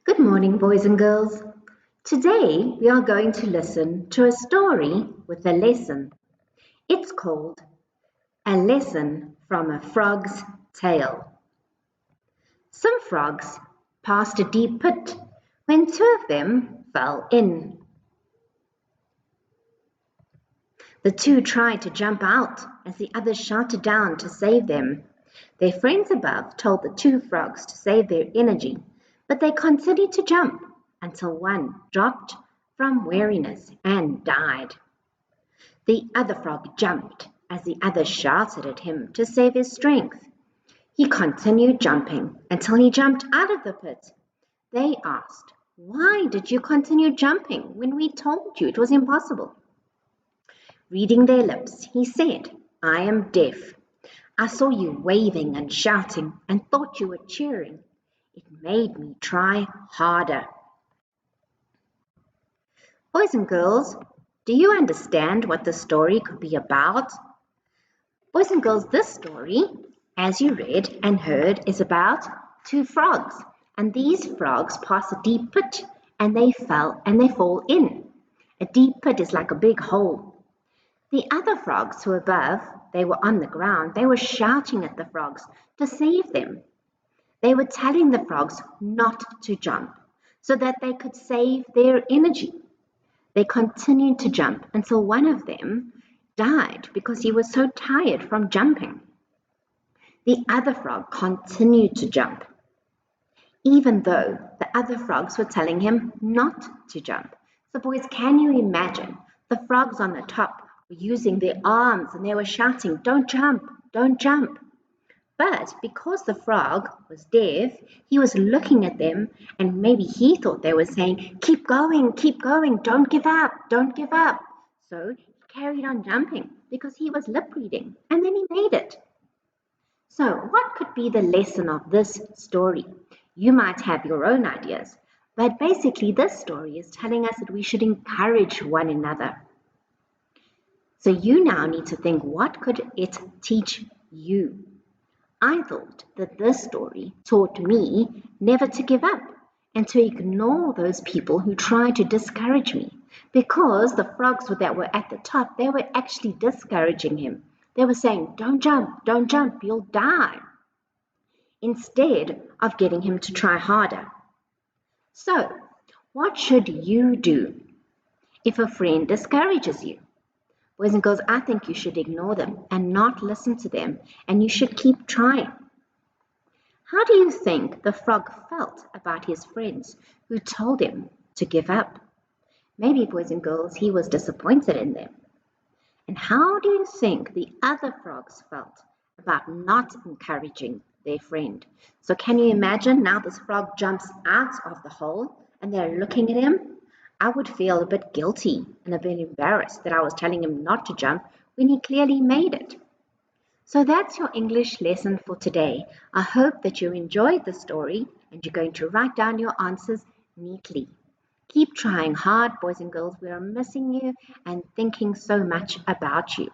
Good morning, boys and girls. Today we are going to listen to a story with a lesson. It's called A Lesson from a Frog's Tale. Some frogs passed a deep pit when two of them fell in. The two tried to jump out as the others shouted down to save them. Their friends above told the two frogs to save their energy, but they continued to jump until one dropped from weariness and died. The other frog jumped as the others shouted at him to save his strength. He continued jumping until he jumped out of the pit. They asked, "Why did you continue jumping when we told you it was impossible?" Reading their lips, he said, "I am deaf. I saw you waving and shouting and thought you were cheering. It made me try harder." Boys and girls, do you understand what the story could be about? Boys and girls, this story, as you read and heard, is about two frogs. And these frogs pass a deep pit and they fall in. A deep pit is like a big hole. The other frogs who were above, they were on the ground, they were shouting at the frogs to save them. They were telling the frogs not to jump so that they could save their energy. They continued to jump until one of them died because he was so tired from jumping. The other frog continued to jump, even though the other frogs were telling him not to jump. So boys, can you imagine the frogs on the top were using their arms and they were shouting, "Don't jump, don't jump." But because the frog was deaf, he was looking at them and maybe he thought they were saying, keep going, don't give up, don't give up." So he carried on jumping because he was lip reading and then he made it. So what could be the lesson of this story? You might have your own ideas, but basically this story is telling us that we should encourage one another. So you now need to think, what could it teach you? I thought that this story taught me never to give up and to ignore those people who try to discourage me, because the frogs that were at the top, they were actually discouraging him. They were saying, don't jump, you'll die, instead of getting him to try harder. So, what should you do if a friend discourages you? Boys and girls, I think you should ignore them and not listen to them, and you should keep trying. How do you think the frog felt about his friends who told him to give up? Maybe, boys and girls, he was disappointed in them. And how do you think the other frogs felt about not encouraging their friend? So can you imagine now this frog jumps out of the hole and they're looking at him? I would feel a bit guilty and a bit embarrassed that I was telling him not to jump when he clearly made it. So that's your English lesson for today. I hope that you enjoyed the story and you're going to write down your answers neatly. Keep trying hard, boys and girls. We are missing you and thinking so much about you.